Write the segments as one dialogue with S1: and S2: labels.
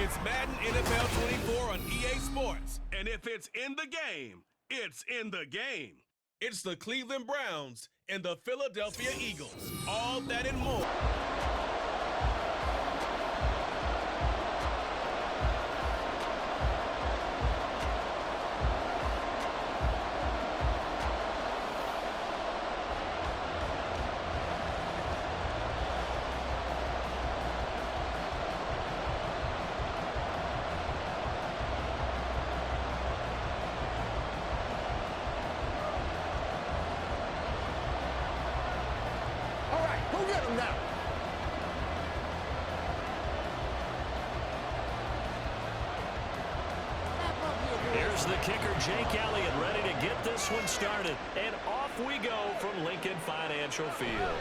S1: It's Madden NFL 24 on EA Sports. And if it's in the game, it's in the game. It's the Cleveland Browns and the Philadelphia Eagles. All that and more.
S2: Here's the kicker, Jake Elliott, ready to get this one started. And off we go from Lincoln Financial Field.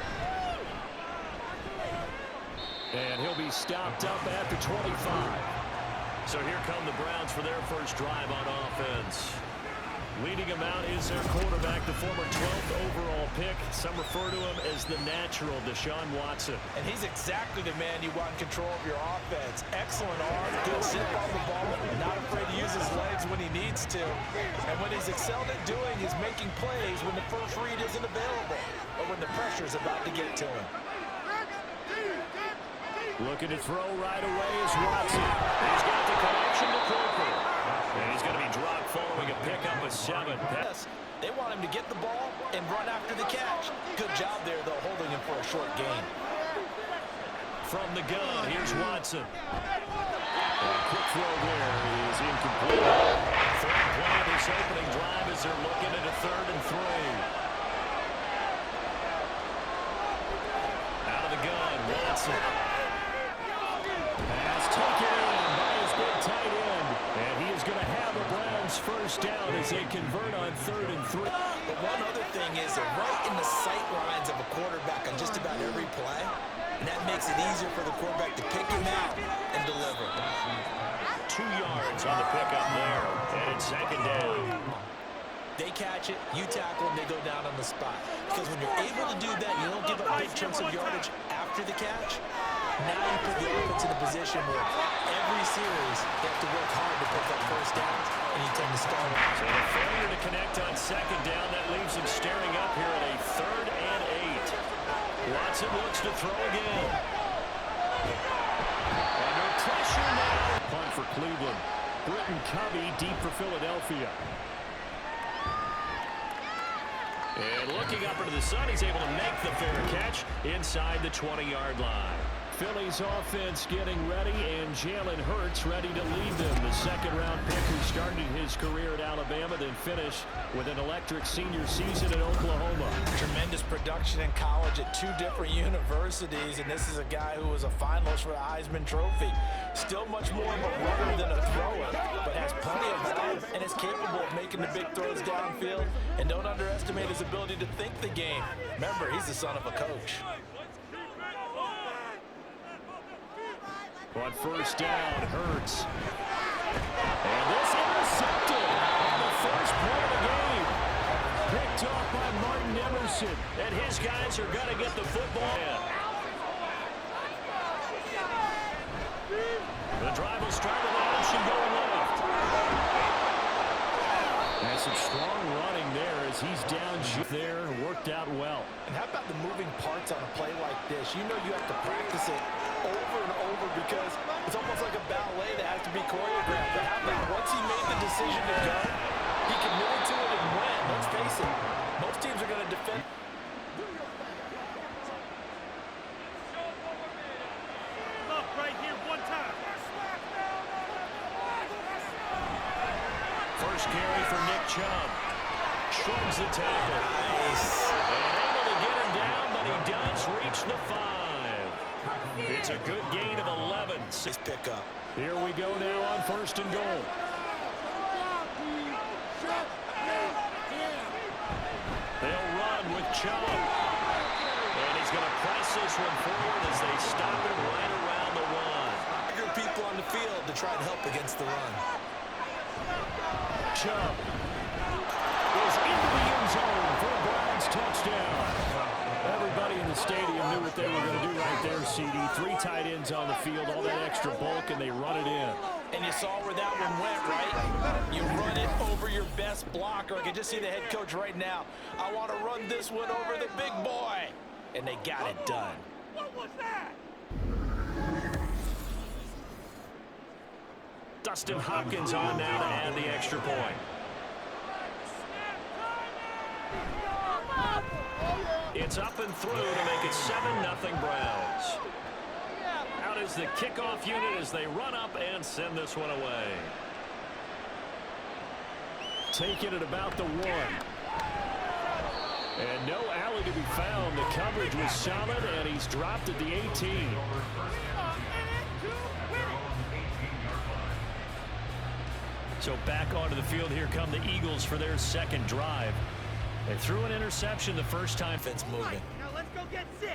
S2: And he'll be stopped up at the 25. So here come the Browns for their first drive on offense. Leading him out is their quarterback, the former 12th overall pick. Some refer to him as the natural, Deshaun Watson.
S3: And he's exactly the man you want in control of your offense. Excellent arm, good zip on the ball, not afraid to use his legs when he needs to. And what he's excelled at doing is making plays when the first read isn't available or when the pressure's about to get to him.
S2: Looking to throw right away is Watson. He's got the connection to Cooper. And he's going to be dropped following a pickup of 7.
S3: Yes, they want him to get the ball and run after the catch. Good job there, though, holding him for a short gain.
S2: From the gun, here's Watson. A quick throw there is incomplete. Third play of this opening drive as they're looking at a 3rd and 3. Out of the gun, Watson. Pass taken in by his big tight end. And he is going to have a Browns first down as they convert on 3rd and 3.
S3: But one other thing is they're right in the sight lines of a quarterback on just about every play. And that makes it easier for the quarterback to pick him out and deliver.
S2: 2 yards on the pickup there. And it's 2nd down.
S3: They catch it, you tackle, and they go down on the spot. Because when you're able to do that, you don't give up big chunks of yardage after the catch. Now you put the offense in a position where every series they have to work hard to pick up first downs, and you tend to stall.
S2: So a failure to connect on 2nd down. That leaves him staring up here at a 3rd and 8. Watson looks to throw again. Under pressure now. Punt for Cleveland. Britton Covey deep for Philadelphia. And looking up into the sun, he's able to make the fair catch inside the 20-yard line. Philly's offense getting ready, and Jalen Hurts ready to lead them. The 2nd-round pick who started his career at Alabama, then finished with an electric senior season at Oklahoma.
S3: Tremendous production in college at 2 different universities, and this is a guy who was a finalist for the Heisman Trophy. Still much more of a runner than a thrower, but has plenty of arm and is capable of making the big throws downfield. And don't underestimate his ability to think the game. Remember, he's the son of a coach.
S2: On 1st down, Hurts. And this intercepted on the first play of the game. Picked off by Martin Emerson. And his guys are going to get the football in. The drive will start with an option going left. And some strong running there as he's down there. Worked out well.
S3: And how about the moving parts on a play like this? You know you have to practice it over and over because it's almost like a ballet that has to be choreographed. But how about once he made the decision to go, he committed to it and went. Let's face it, most teams are going to defend.
S1: Up right here, one time.
S2: First carry for Nick Chubb. Shrugs the tackle.
S3: Nice.
S2: And able to get him down, but he does reach the 5. It's a good gain of 11.
S3: Nice pickup.
S2: Here we go now on 1st and goal. They'll run with Chubb. And he's going to press this one forward as they stop him right around the 1.
S3: Bigger people on the field to try and help against the run.
S2: Chubb is into the end zone for a Browns touchdown. Everybody in the stadium knew what they were going to do right there, CD. 3 tight ends on the field, all that extra bulk, and they run it in.
S3: And you saw where that one went, right? You run it over your best blocker. I can just see the head coach right now. I want to run this one over the big boy. And they got it done.
S4: What was that?
S2: Dustin Hopkins on now to add the extra point. It's up and through to make it 7-0 Browns. Out is the kickoff unit as they run up and send this one away. Taking it about the 1. And no alley to be found. The coverage was solid, and he's dropped at the 18. So back onto the field, here come the Eagles for their second drive. They threw an interception the first time.
S3: It's moving.
S4: Now let's go get 6.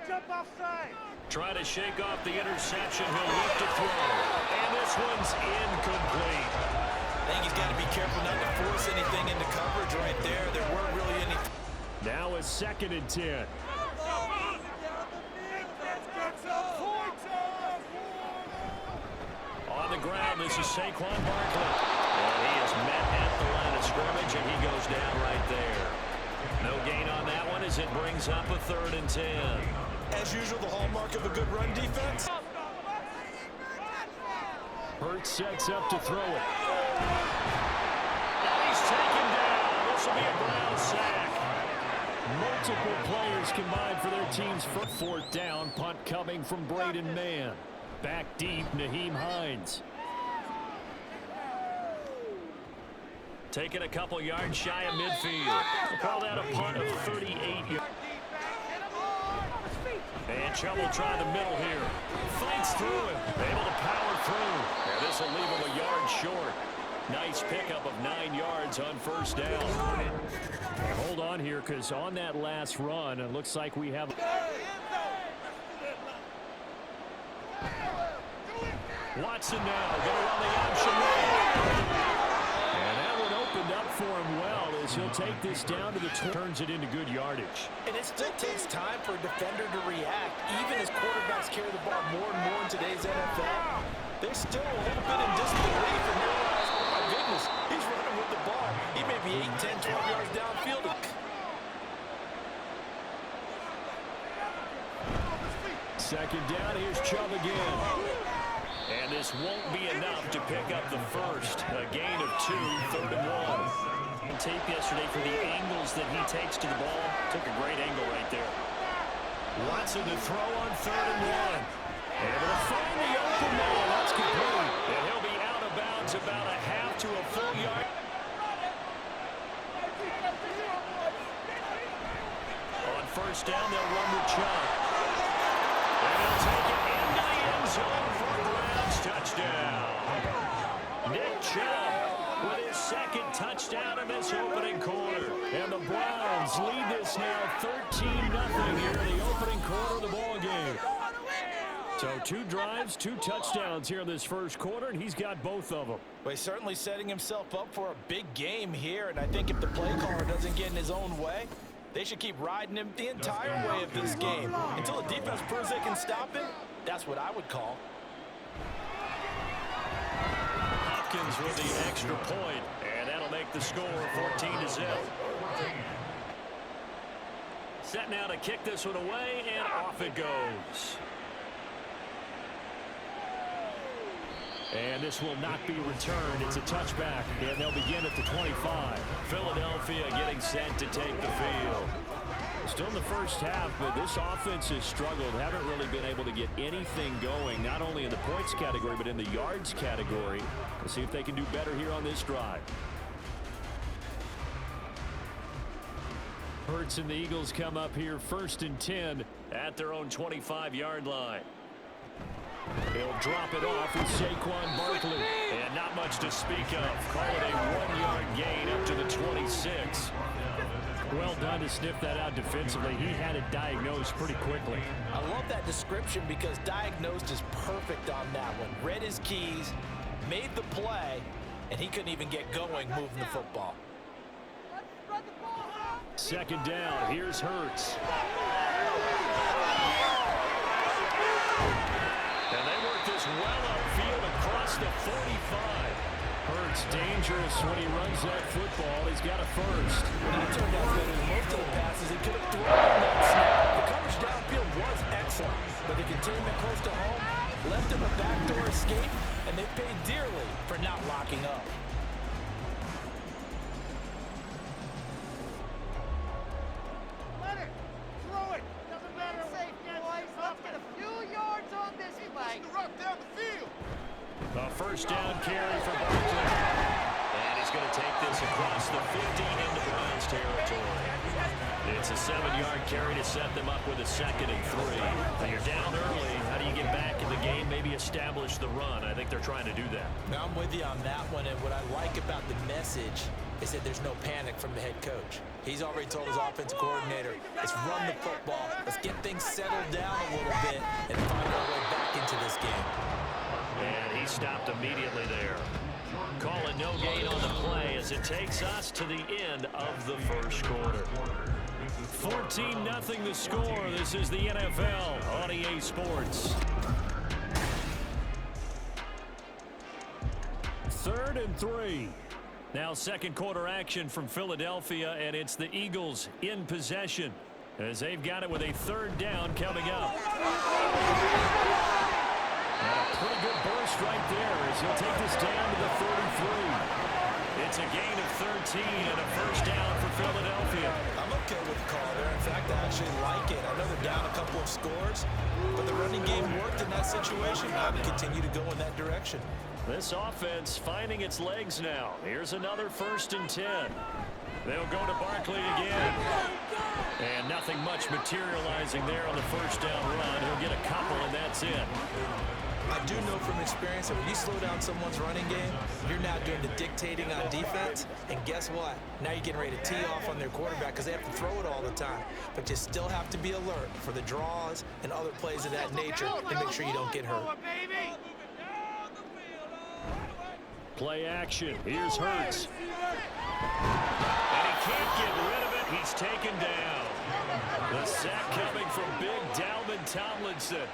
S4: Jump offside.
S2: Try to shake off the interception. He'll look to throw. And this one's incomplete.
S3: I think he's got to be careful not to force anything into coverage right there. There weren't really any.
S2: Now a 2nd and 10. On the ground, this is Saquon Barkley. And he is met at the line of scrimmage, and he goes down right there. No gain on that one as it brings up a 3rd and 10.
S3: As usual, the hallmark of a good run defense.
S2: Hurts sets up to throw it. And he's taken down. This will be a Brown sack. Multiple players combined for their team's 4th down. Punt coming from Braden Mann. Back deep, Nyheim Hines. Taking a couple yards shy of midfield. Call that a punt of 38 yards. And Chubb will try the middle here. Fights through it. Able to power through. And this will leave him a yard short. Nice pickup of 9 yards on 1st down. And hold on here, because on that last run, it looks like we have... Watson now going to run the option right. And that one opened up for him well as he'll take this down to the turns it into good yardage.
S3: And it still takes time for a defender to react. Even as quarterbacks carry the ball more and more in today's NFL, there's still a little bit in disbelief and realize, oh my goodness, he's running with the ball. He may be 8, 10, 12 yards downfield.
S2: Second down, here's Chubb again. And this won't be enough to pick up the first. A gain of 2, 3rd and 1. Tape yesterday for the angles that he takes to the ball. Took a great angle right there. Watson to throw on 3rd and 1. Able to find the open man. That's complete. And he'll be out of bounds about a half to a full yard. On 1st down, they'll run with Chubb. And he'll take it into the end zone for a Browns touchdown. Nick Chubb with his 2nd touchdown in this opening quarter. And the Browns lead this now 13-0 here in the opening quarter of the ball game. So 2 drives, 2 touchdowns here in this first quarter, and he's got both of them.
S3: Well, he's certainly setting himself up for a big game here, and I think if the play caller doesn't get in his own way, they should keep riding him the entire way of this game. Until the defense proves they can stop him, that's what I would call.
S2: Hopkins with the extra point, and that'll make the score 14-0. Set now to kick this one away, and off it goes. And this will not be returned. It's a touchback, and they'll begin at the 25. Philadelphia getting set to take the field. Still in the first half, but this offense has struggled. Haven't really been able to get anything going, not only in the points category, but in the yards category. We'll see if they can do better here on this drive. Hurts and the Eagles come up here 1st and 10 at their own 25-yard line. He'll drop it off with Saquon Barkley. And not much to speak of. Call it a 1-yard gain up to the 26. Well done to sniff that out defensively. He had it diagnosed pretty quickly.
S3: I love that description because diagnosed is perfect on that one. Read his keys, made the play, and he couldn't even get going moving the football.
S4: Let's spread the ball out.
S2: Second down. Here's Hurts. And they work this well upfield across the 45. Hurts dangerous when he runs that football. He's got a first.
S3: That turned out better than most of the passes he could have thrown on that snap. The coverage downfield was excellent, but the containment close to home left him a backdoor escape, and they paid dearly for not locking up.
S4: Let it. Throw it. Doesn't matter. Safe, boys. Let's get a few yards on this play. The rock down the field.
S2: A first down carry for Barkley. And he's going to take this across the 50 into Browns territory. It's a 7-yard carry to set them up with a 2nd and 3. Now you're down early. How do you get back in the game? Maybe establish the run. I think they're trying to do that.
S3: Now I'm with you on that one, and what I like about the message is that there's no panic from the head coach. He's already told his offensive coordinator, let's run the football, let's get things settled down a little bit, and find our way back into this game.
S2: And he stopped immediately there. Calling no gain on the play as it takes us to the end of the first quarter. 14-0 the score. This is the NFL on EA Sports. 3rd and 3. Now second quarter action from Philadelphia, and it's the Eagles in possession as they've got it with a 3rd down coming up. And a pretty good burst right there as he'll take this down to the 33. It's a gain of 13 and a first down for Philadelphia.
S3: I'm okay with the call there. In fact, I actually like it. I know they're down a couple of scores, but the running game worked in that situation. I would continue to go in that direction.
S2: This offense finding its legs now. Here's another 1st and 10. They'll go to Barkley again. And nothing much materializing there on the first down run. He'll get a couple, and that's it.
S3: I do know from experience that when you slow down someone's running game, you're now doing the dictating on defense. And guess what? Now you're getting ready to tee off on their quarterback because they have to throw it all the time. But you still have to be alert for the draws and other plays of that nature and make sure you don't get hurt.
S2: Play action. Here's Hurts. And he can't get rid of it. He's taken down. The sack coming from big Dalvin Tomlinson.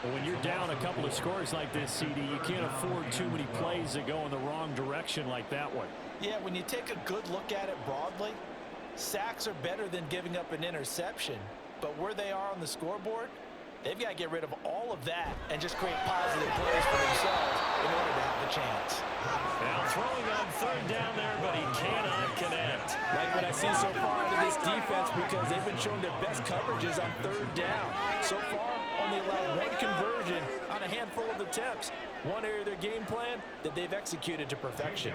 S2: But when you're down a couple of scores like this, CD, you can't afford too many plays that go in the wrong direction like that one.
S3: Yeah, when you take a good look at it broadly, sacks are better than giving up an interception. But where they are on the scoreboard, they've got to get rid of all of that and just create positive plays for themselves in order to have a chance.
S2: Now throwing on 3rd down there, but he cannot connect.
S3: Like what I've seen so far out of this defense, because they've been showing their best coverages on 3rd down. So far, only allowed 1 conversion on a handful of attempts. One area of their game plan that they've executed to perfection.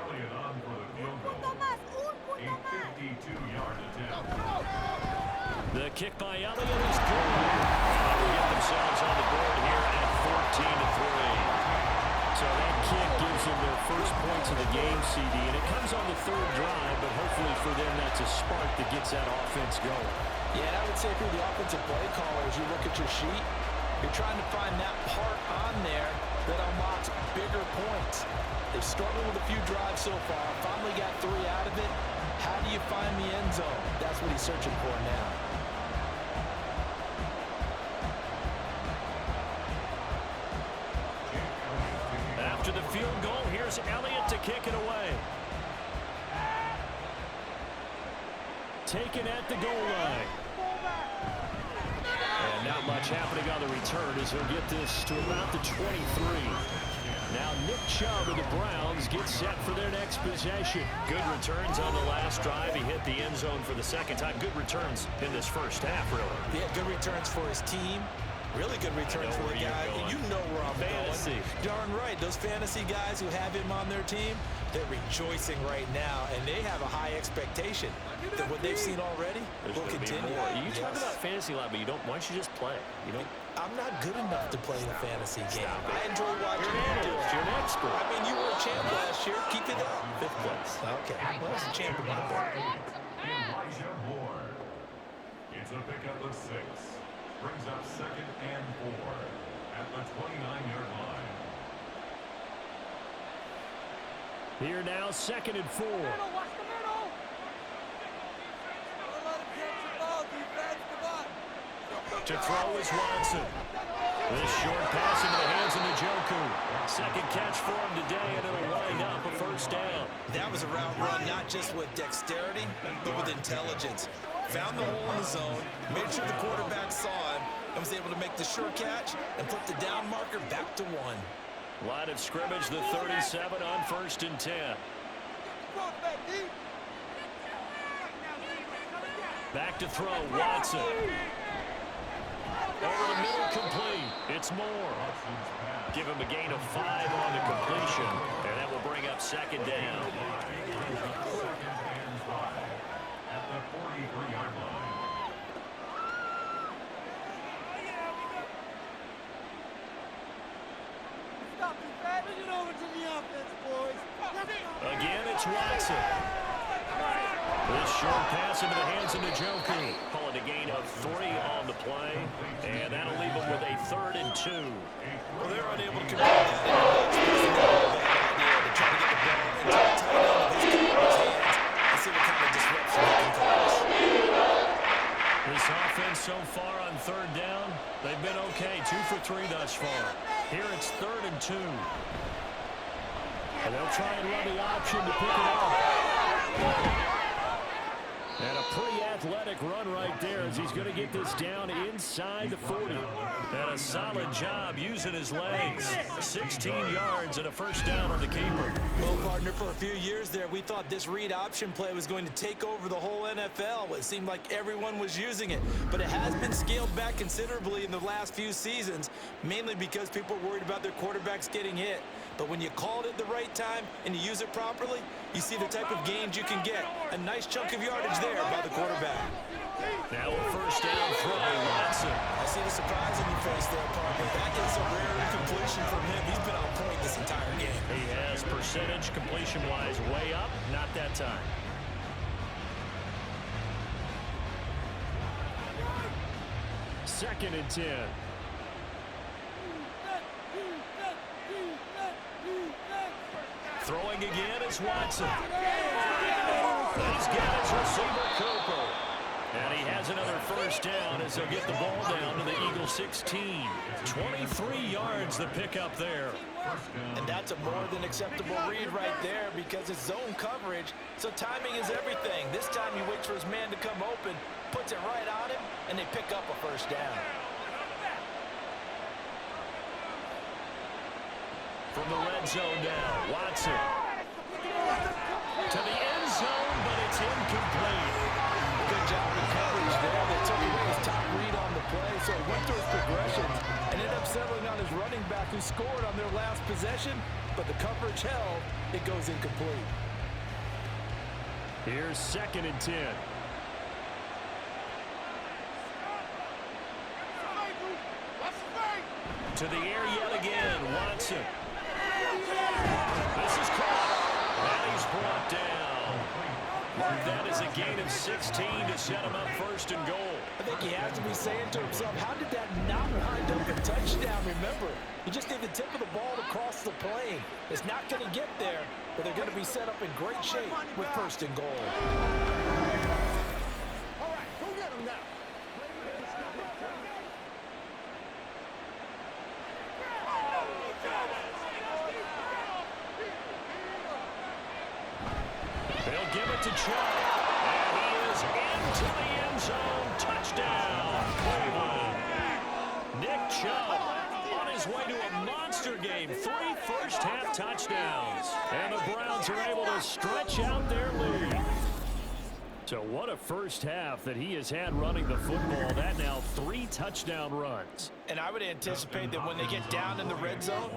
S2: The kick by Elliott is good. They get themselves on the board here at 14-3. So that kick gives them their first points of the game, CD, and it comes on the 3rd drive, but hopefully for them that's a spark that gets that offense going.
S3: Yeah, and I would say for the offensive play caller, as you look at your sheet, you're trying to find that part on there that unlocks bigger points. They've struggled with a few drives so far, finally got 3 out of it. How do you find the end zone? That's what he's searching for now.
S2: After the field goal, here's Elliott to kick it away. Taken at the goal line. And not much happening on the return as he'll get this to about the 23. Now Nick Chubb of the Browns gets set for their next possession. Good returns on the last drive. He hit the end zone for the 2nd time. Good returns in this first half, really.
S3: Yeah, good returns for his team. Really good returns for the guy. You know where I'm
S2: Fantasy.
S3: going. Darn right. Those fantasy guys who have him on their team, they're rejoicing right now, and they have a high expectation that what they've seen already will continue.
S2: You talk about fantasy a lot, but you don't. Why don't you just play? You don't.
S3: I'm not good enough to play the fantasy game. I enjoy watching
S2: you. You're an expert.
S3: I mean, you were a champ last year. Keep it up.
S2: 5th place.
S3: Okay. Well, that's a champ in my book.
S5: It's a pickup of 6. Brings up 2nd and 4 at the 29-yard line.
S2: Here now, 2nd and 4.
S4: Watch the middle.
S2: To throw is Watson. This short pass into the hands of Njoku. Second catch for him today, and it'll wind up a first down.
S3: That was a route run not just with dexterity, but with intelligence. Found the hole in the zone, made sure the quarterback saw him, and was able to make the sure catch and put the down marker back to 1.
S2: Line of scrimmage, the 37 on 1st and 10. Back to throw, Watson. Over the middle, complete. It's Moore. Give him a gain of 5 on the completion, and that will bring up 2nd down.
S5: At the 43-yard line.
S4: Stop it, Fred. Bring it over to the offense, boys.
S2: Again, it's Watson. This short pass into the hands of Njoku. Calling a gain of 3 on the play, and that'll leave them with a 3rd and 2.
S3: Well, they're unable to convert that. It's a bad idea to try to get the ball into the tight end of his keeper's hands and see what kind of disruption he can cause.
S2: This offense so far on 3rd down, they've been okay. 2 for 3 thus far. Here it's 3rd and 2. And they'll try and run the option to pick it up. And a pretty athletic run right there as he's going to get this down inside the 40. And a solid job using his legs. 16 yards and a first down on the keeper.
S3: Well, partner, for a few years there, we thought this read option play was going to take over the whole NFL. It seemed like everyone was using it. But it has been scaled back considerably in the last few seasons, mainly because people are worried about their quarterbacks getting hit. But when you call it at the right time and you use it properly, you see the type of gains you can get. A nice chunk of yardage there by the quarterback.
S2: Now a first down throw, Watson.
S3: I see the surprise in your face there, partner. That is a rare incompletion from him. He's been on point this entire game.
S2: He has percentage completion-wise way up, not that time. Second and 10. Throwing again is Watson. He's got his receiver, Cooper. And he has another first down as they'll get the ball down to the Eagles 16. 23 yards the pickup there.
S3: And that's a more than acceptable read right there because it's zone coverage, so timing is everything. This time he waits for his man to come open, puts it right on him, and they pick up a first down.
S2: From the red zone now, Watson. To the end zone, but it's incomplete.
S3: Good job in coverage there. They took away his top read on the play, so he went through his progressions and ended up settling on his running back who scored on their last possession, but the coverage held. It goes incomplete.
S2: Here's 2nd and 10. To the air yet again, Watson. This is caught, and he's brought down. Mark that as a gain of 16 to set him up 1st and goal.
S3: I think he has to be saying to himself, how did that not wind up a touchdown? Remember, you just need the tip of the ball to cross the plane. It's not going to get there, but they're going to be set up in great shape with 1st and goal.
S4: All right, go get him now.
S2: They'll give it to Chubb. And he is into the end zone. Touchdown, Cleveland. Nick Chubb on his way to a monster game. 3 first-half touchdowns. And the Browns are able to stretch out their lead. So what a first half that he has had running the football. That now 3 touchdown runs.
S3: And I would anticipate that when they get down in the red zone,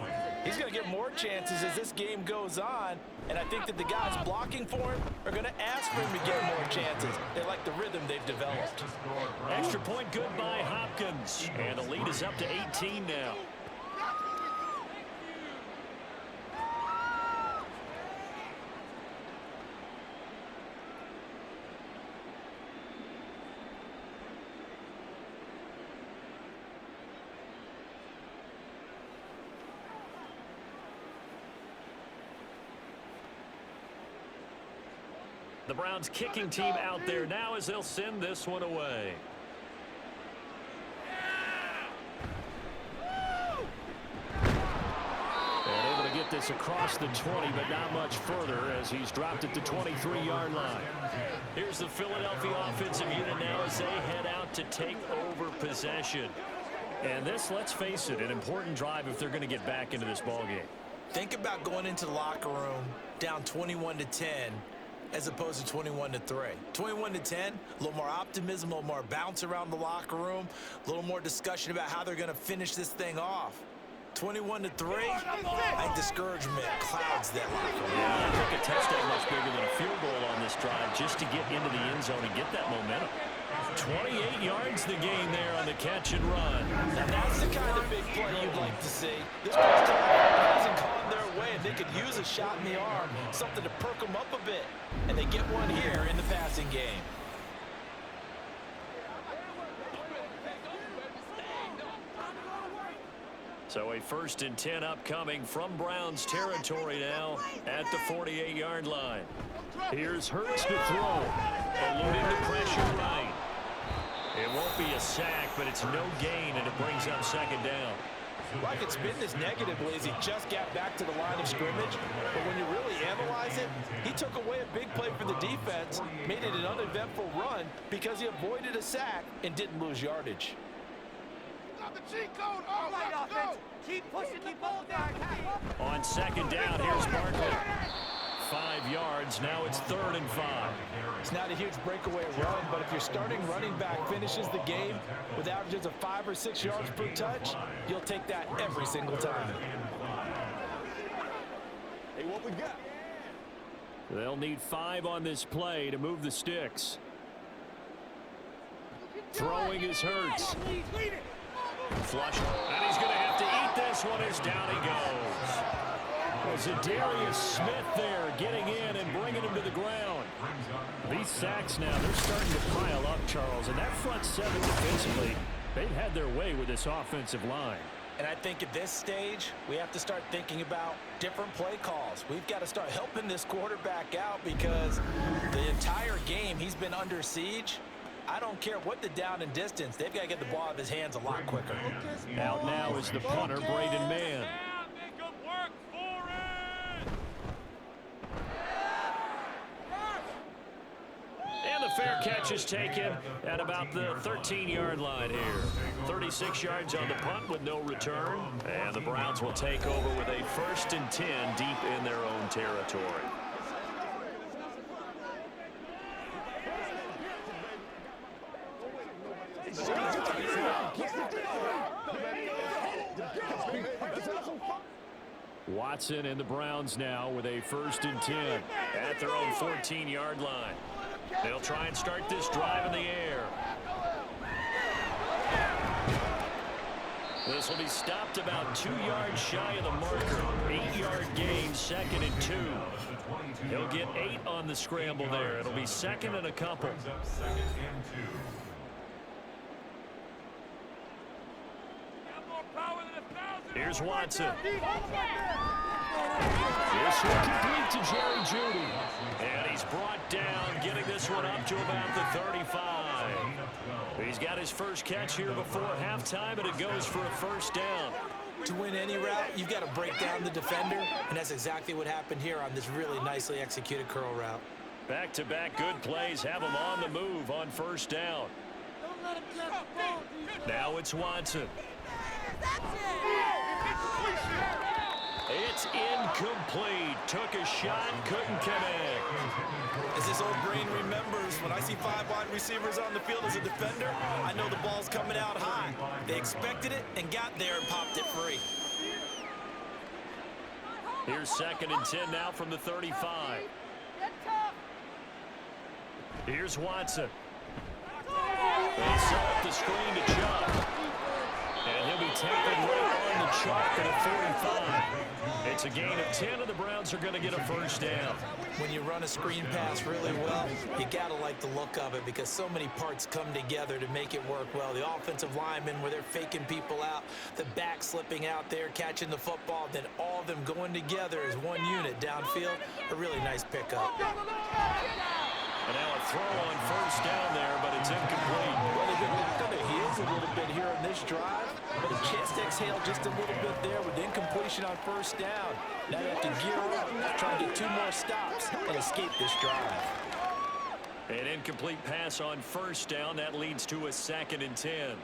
S3: he's going to get more chances as this game goes on. And I think that the guys blocking for him are going to ask for him to get more chances. They like the rhythm they've developed.
S2: Extra point good by Hopkins. And the lead is up to 18 now. The Browns kicking team out there now as they'll send this one away. get this across the 20, but not much further as he's dropped it to 23-yard line. Here's the Philadelphia offensive unit now as they head out to take over possession. And this, let's face it, an important drive if they're going to get back into this ballgame.
S3: Think about going into the locker room down 21-10 as opposed to 21-3. 21-10, a little more optimism, a little more bounce around the locker room, a little more discussion about how they're going to finish this thing off. 21-3, I think discouragement clouds that locker room.
S2: Yeah, I think a touchdown much bigger than a field goal on this drive just to get into the end zone and get that momentum. 28 yards the gain there on the catch and run.
S3: And that's the kind of big play you'd like to see. This hasn't gone their way, and they could use a shot in the arm, something to perk them up a bit. And they get one here in the passing game.
S2: So a 1st and 10 upcoming from Browns territory now at the 48-yard line. Here's Hurts to throw. Eluding the pressure right. It won't be a sack, but it's no gain, and it brings up 2nd down.
S3: Well, I could spin this negatively as he just got back to the line of scrimmage, but when you really analyze it, he took away a big play for the defense, made it an uneventful run because he avoided a sack and didn't lose yardage.
S4: All right, offense. Keep pushing the ball down.
S2: On 2nd down, here's Barkley. 5 yards, now it's 3rd and 5.
S3: It's not a huge breakaway run, but if your starting running back finishes the game with averages of 5 or 6 yards per touch, you'll take that every single time.
S6: Hey, what we got?
S2: They'll need 5 on this play to move the sticks. Throwing is Hurts. Flush, and he's going to have to eat this one as down he goes. Zadarius Smith there getting in and bringing him to the ground. These sacks now, they're starting to pile up, Charles, and that front 7 defensively, they've had their way with this offensive line.
S3: And I think at this stage, we have to start thinking about different play calls. We've got to start helping this quarterback out because the entire game he's been under siege. I don't care what the down and distance, they've got to get the ball out of his hands a lot quicker.
S2: Out now is the punter, Braden Mann. And the fair catch is taken at about the 13-yard line here. 36 yards on the punt with no return. And the Browns will take over with a 1st and 10 deep in their own territory. Watson and the Browns now with a 1st and 10 at their own 14-yard line. They'll try and start this drive in the air. This will be stopped about 2 yards shy of the marker. 8-yard gain, 2nd and 2. He'll get 8 on the scramble there. It'll be 2nd and a couple. Here's Watson. This will complete to Jerry Jeudy. And he's brought down, getting this one up to about the 35. He's got his first catch here before halftime, and it goes for a 1st down.
S3: To win any route, you've got to break down the defender, and that's exactly what happened here on this really nicely executed curl route.
S2: Back-to-back good plays have him on the move on 1st down. Now it's Watson. It's incomplete. Took a shot, couldn't connect.
S3: As this old brain remembers, when I see 5 wide receivers on the field as a defender, I know the ball's coming out high. They expected it and got there and popped it free.
S2: Here's 2nd and 10 now from the 35. Here's Watson. They set up the screen to Chubb. And he'll be tackled right on the chalk at a 45. It's a gain of 10, and the Browns are going to get a 1st down.
S3: When you run a screen pass really well, you got to like the look of it because so many parts come together to make it work well. The offensive linemen, where they're faking people out, the back slipping out there, catching the football, then all of them going together as one unit downfield. A really nice pickup.
S2: And now a throw on 1st down there, but it's incomplete.
S3: Well, they've been back on their heels a little bit here on this drive. but a chance to exhale just a little bit there with incompletion on first down. Now they have to gear up, try to get 2 more stops, and escape this drive.
S2: An incomplete pass on first down. That leads to a 2nd and 10.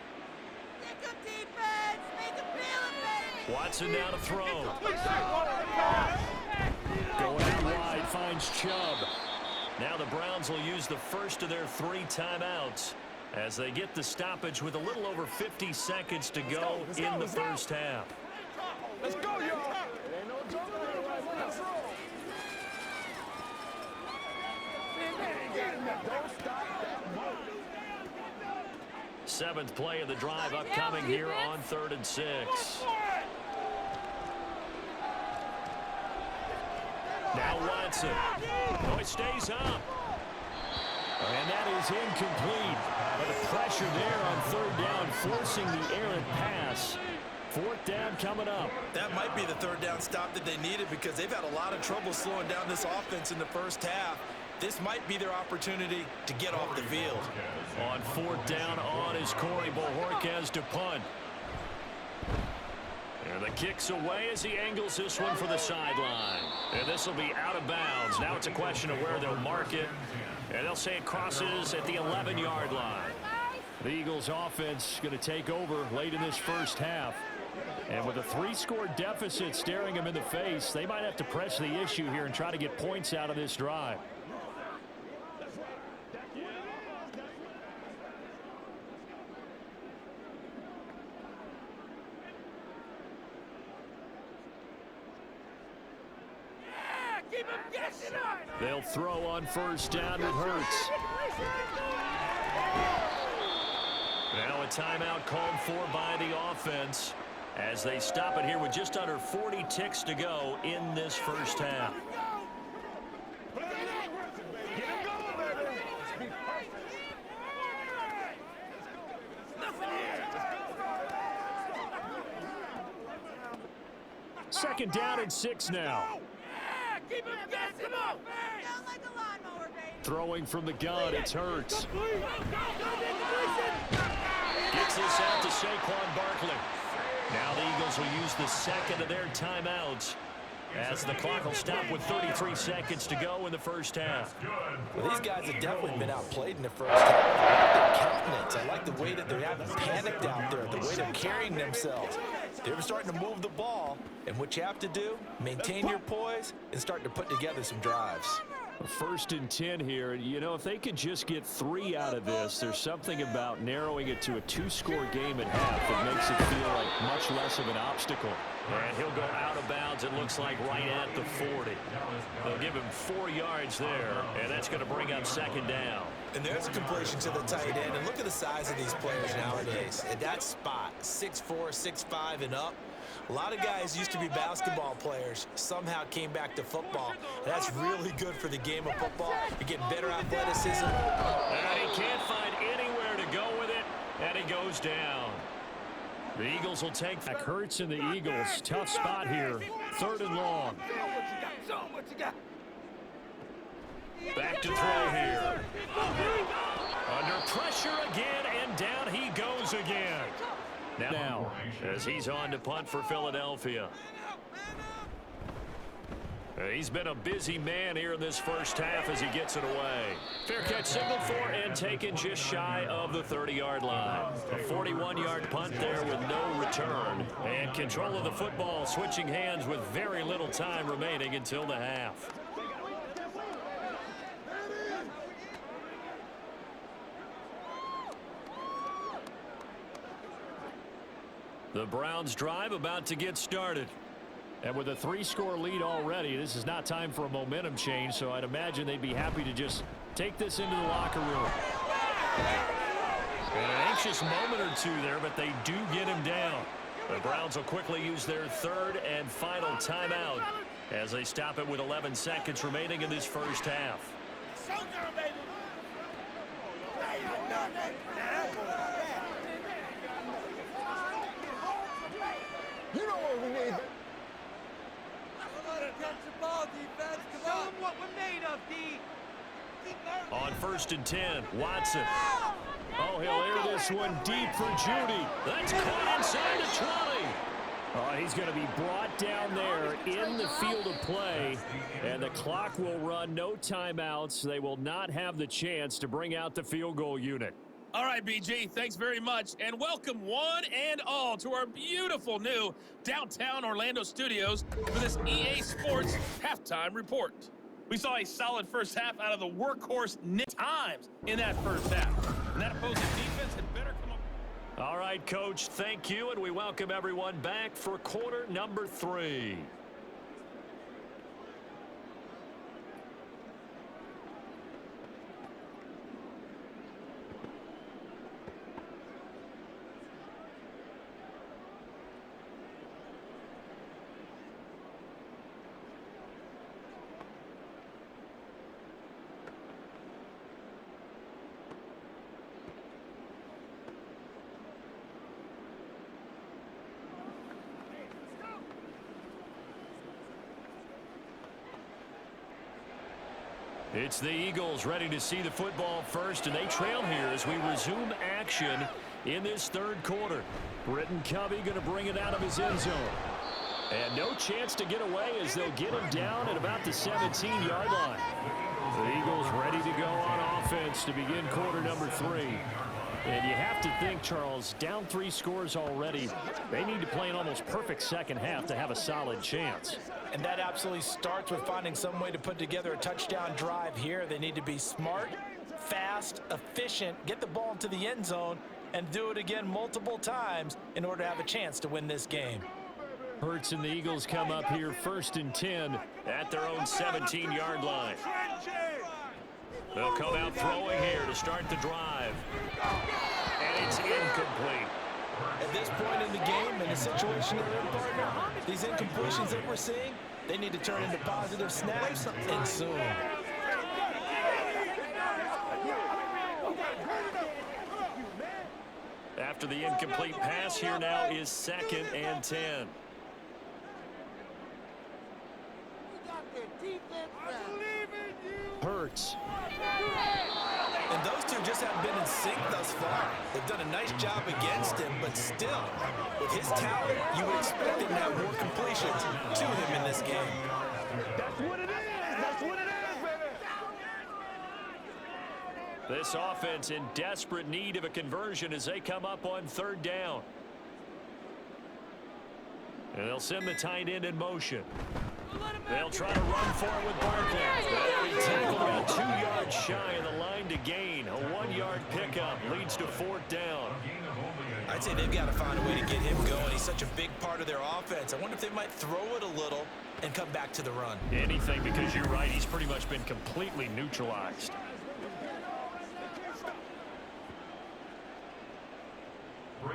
S2: Watson now to throw. Going out wide, finds Chubb. Now the Browns will use the first of their 3 timeouts as they get the stoppage with a little over 50 seconds to go in the first half.
S4: Let's go, y'all.
S2: 7th play of the drive upcoming here on 3rd and 6. Now Watson. Oh, it stays up. And that is incomplete. But the pressure there on 3rd down, forcing the errant pass. 4th down coming up.
S3: That might be the 3rd down stop that they needed because they've had a lot of trouble slowing down this offense in the first half. This might be their opportunity to get off the field.
S2: On 4th down on is Corey Bojorquez to punt. And the kick's away as he angles this one for the sideline. And this will be out of bounds. Now it's a question of where they'll mark it. And they'll say it crosses at the 11-yard line. The Eagles offense going to take over late in this first half. And with a 3-score deficit staring them in the face, they might have to press the issue here and try to get points out of this drive. They'll throw on first down with Hurts. Now a timeout called for by the offense as they stop it here with just under 40 ticks to go in this first half. Second down and 6 now. Throwing from the gun, it's Hurts. Gets this out to Saquon Barkley. Now the Eagles will use the 2nd of their timeouts as the clock will stop with 33 seconds to go in the first half.
S3: Well, these guys have definitely been outplayed in the first half. I like their countenance. I like the way that they haven't panicked out there, the way they're carrying themselves. They're starting to move the ball, and what you have to do, maintain your poise and start to put together some drives.
S2: 1st and 10 here. You know, if they could just get 3 out of this, there's something about narrowing it to a 2-score game at half that makes it feel like much less of an obstacle. And he'll go out of bounds, it looks like, right at the 40. They'll give him 4 yards there, and that's going to bring up 2nd down.
S3: And there's a completion to the tight end. And look at the size of these players nowadays. At that spot, 6'4", 6'5", and up. A lot of guys used to be basketball players, somehow came back to football. And that's really good for the game of football. You get better athleticism.
S2: And he can't find anywhere to go with it, and he goes down. The Eagles will take back. Hurts and the Eagles. Tough spot here. 3rd and long. Back to throw here. Under pressure again, and down he goes again. Now, as he's on to punt for Philadelphia. He's been a busy man here in this first half as he gets it away. Fair catch signaled for and taken just shy of the 30-yard line. A 41-yard punt there with no return. And control of the football switching hands with very little time remaining until the half. The Browns drive about to get started. And with a 3-score lead already, this is not time for a momentum change, so I'd imagine they'd be happy to just take this into the locker room. And an anxious moment or two there, but they do get him down. The Browns will quickly use their 3rd and final timeout as they stop it with 11 seconds remaining in this first half.
S4: You know what we need. Show them what we're made of, D.
S2: On 1st and 10, Watson. Oh, he'll air this one deep for Judy. That's caught inside the 20. Oh, he's going to be brought down there in the field of play, and the clock will run. No timeouts. They will not have the chance to bring out the field goal unit.
S6: All right, BG, thanks very much, and welcome one and all to our beautiful new downtown Orlando studios for this EA Sports Halftime Report. We saw a solid first half out of the workhorse times in that first half, and that opposing defense had better come up.
S2: All right, Coach, thank you, and we welcome everyone back for quarter number 3. It's the Eagles ready to see the football first, and they trail here as we resume action in this third quarter. Britton Covey going to bring it out of his end zone. And no chance to get away as they'll get him down at about the 17-yard line. The Eagles ready to go on offense to begin quarter number 3. And you have to think, Charles, down 3 scores already. They need to play an almost perfect second half to have a solid chance.
S3: And that absolutely starts with finding some way to put together a touchdown drive here. They need to be smart, fast, efficient, get the ball into the end zone, and do it again multiple times in order to have a chance to win this game.
S2: Hurts and the Eagles come up here 1st and 10 at their own 17-yard line. They'll come out throwing here to start the drive. And it's incomplete.
S3: At this point in the game, in the situation they're in, partner, these incompletions that we're seeing, they need to turn into positive snaps and soon.
S2: After the incomplete pass, here now is 2nd and 10. Hurts.
S3: And those two just haven't been in sync thus far. They've done a nice job against him, but still, with his talent, you would expect him to have more completions to him in this game.
S4: That's what it is. That's what it is, baby.
S2: This offense in desperate need of a conversion as they come up on 3rd down. And they'll send the tight end in motion. They'll try to run for it with Barkley. He tackled about 2 yards shy of the line to gain. A 1-yard pickup leads to 4th down.
S3: I'd say they've got to find a way to get him going. He's such a big part of their offense. I wonder if they might throw it a little and come back to the run.
S2: Anything, because you're right. He's pretty much been completely neutralized.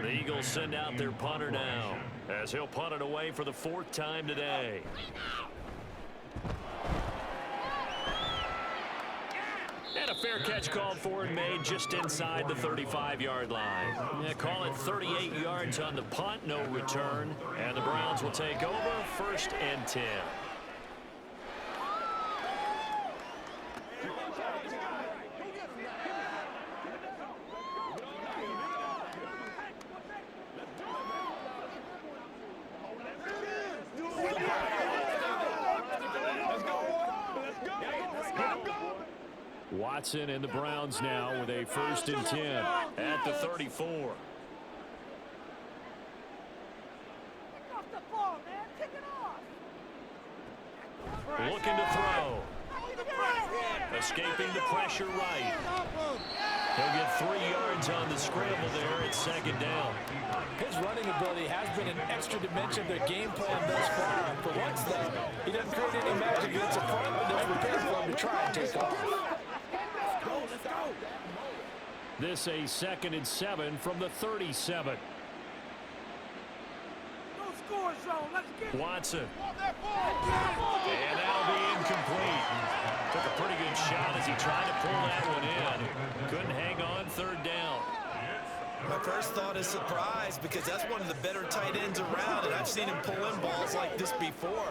S2: The Eagles send out their punter now, as he'll punt it away for the 4th time today. And a fair catch called for and made just inside the 35-yard line. Call it 38 yards on the punt, no return. And the Browns will take over 1st and 10. Watson and the Browns now with a 1st and 10 at the 34. Looking to throw. Escaping the pressure right. He'll get 3 yards on the scramble there at 2nd down.
S3: His running ability has been an extra dimension of their game plan thus far. For once, though, he doesn't create any magic against the front, but they're prepared for him to try and take off.
S2: This a 2nd and 7 from the 37. Watson. And that'll be incomplete. Took a pretty good shot as he tried to pull that one in. Couldn't hang on 3rd down.
S3: My first thought is surprise, because that's one of the better tight ends around, and I've seen him pull in balls like this before.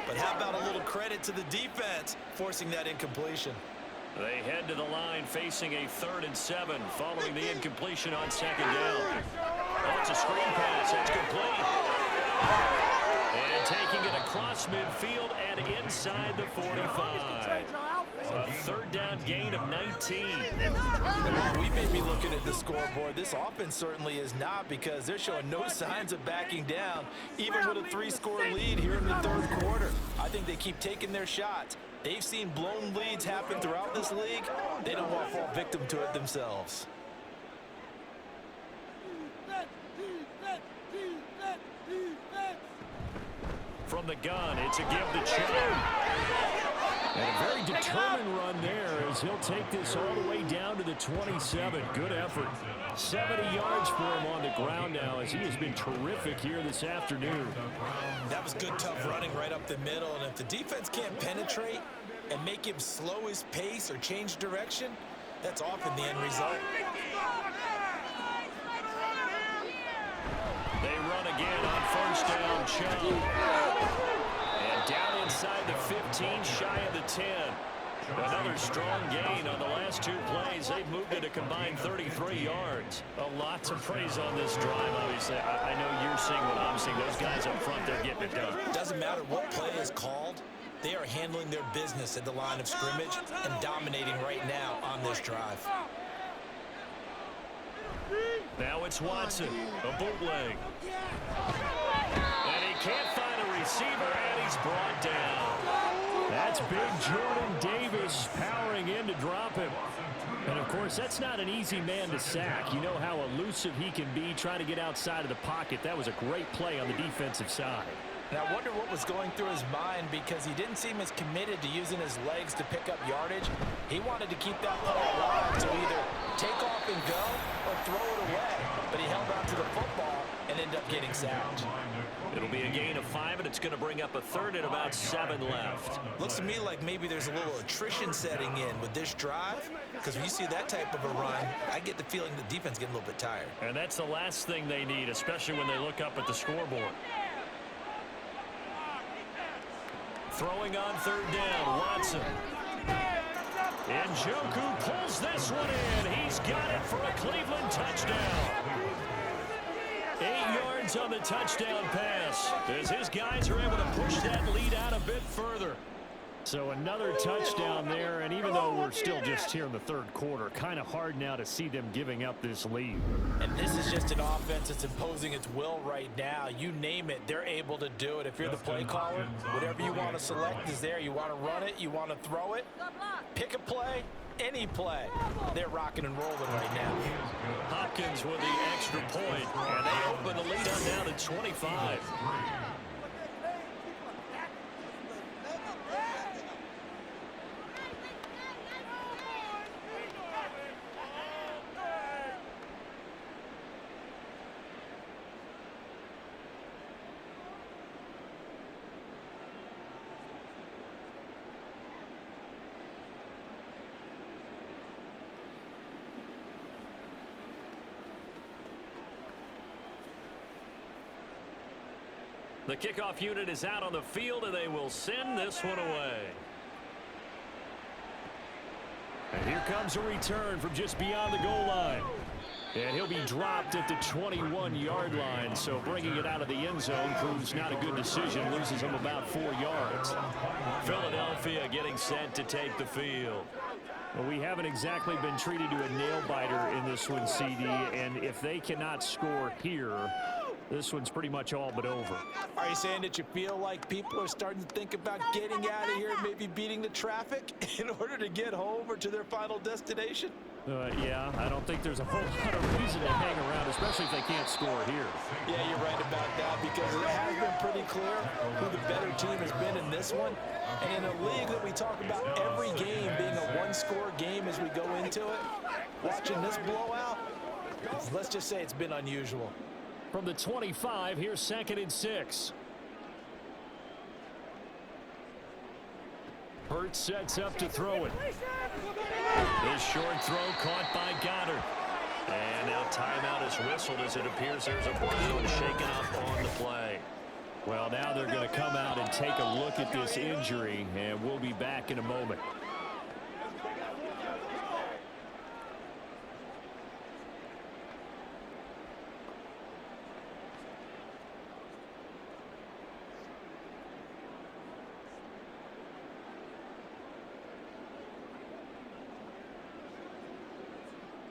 S3: But how about a little credit to the defense forcing that incompletion?
S2: They head to the line facing a 3rd and 7 following the incompletion on 2nd down. Oh, it's a screen pass. It's complete. And taking it across midfield and inside the 45. A 3rd down gain of 19.
S3: We may be looking at the scoreboard. This offense certainly is not, because they're showing no signs of backing down, even with a 3-score lead here in the 3rd quarter. I think they keep taking their shots. They've seen blown leads happen throughout this league. They don't want to fall victim to it themselves.
S2: From the gun, it's a give the chop. And a very determined run there as he'll take this all the way down to the 27. Good effort. 70 yards for him on the ground now, as he has been terrific here this afternoon.
S3: That was good, tough running right up the middle. And if the defense can't penetrate and make him slow his pace or change direction, that's often the end result.
S2: They run again on 1st down. Chubb. And down inside the 15, shy of the 10. Another strong gain on the last 2 plays. They've moved it a combined 33 yards. A lot to praise on this drive, obviously. I know you're seeing what I'm seeing. Those guys up front, they're getting it done.
S3: Doesn't matter what play is called. They are handling their business at the line of scrimmage and dominating right now on this drive.
S2: Now it's Watson, a bootleg. And he can't find a receiver, and he's brought down. That's big Jordan Davis powering in to drop him. And, of course, that's not an easy man to sack. You know how elusive he can be trying to get outside of the pocket. That was a great play on the defensive side.
S3: And I wonder what was going through his mind, because he didn't seem as committed to using his legs to pick up yardage. He wanted to keep that play alive to either take off and go or throw it away. But he held on to the football and ended up getting sacked.
S2: It'll be a gain of 5, and it's going to bring up a 3rd and about 7 left.
S3: Looks to me like maybe there's a little attrition setting in with this drive, because when you see that type of a run, I get the feeling the defense getting a little bit tired.
S2: And that's the last thing they need, especially when they look up at the scoreboard. Throwing on 3rd down, Watson. And Njoku pulls this one in. He's got it for a Cleveland touchdown. 8 yards on the touchdown pass, as his guys are able to push that lead out a bit further. So another touchdown there, and even though we're still just here in the 3rd quarter, kind of hard now to see them giving up this lead.
S3: And this is just an offense that's imposing its will right now. You name it, they're able to do it. If you're the play caller, whatever you want to select is there. You want to run it, you want to throw it, pick a play, any play. They're rocking and rolling right now.
S2: Hopkins with the extra point, and they open the lead on down to 25. The kickoff unit is out on the field, and they will send this one away. And here comes a return from just beyond the goal line. And he'll be dropped at the 21-yard line, so bringing it out of the end zone proves not a good decision, loses him about 4 yards. Philadelphia getting set to take the field. Well, we haven't exactly been treated to a nail-biter in this one, CD, and if they cannot score here, this one's pretty much all but over.
S3: Are you saying that you feel like people are starting to think about getting out of here, maybe beating the traffic in order to get home or to their final destination?
S2: Yeah, I don't think there's a whole lot of reason to hang around, especially if they can't score here.
S3: Yeah, you're right about that, because it has been pretty clear who the better team has been in this one. And in a league that we talk about every game being a one-score game as we go into it, watching this blowout, let's just say it's been unusual.
S2: From the 25, here's 2nd and 6. Hurts sets up to throw it. This short throw caught by Goddard. And now timeout is whistled as it appears there's a blow shaken up on the play. Well, now they're going to come out and take a look at this injury, and we'll be back in a moment.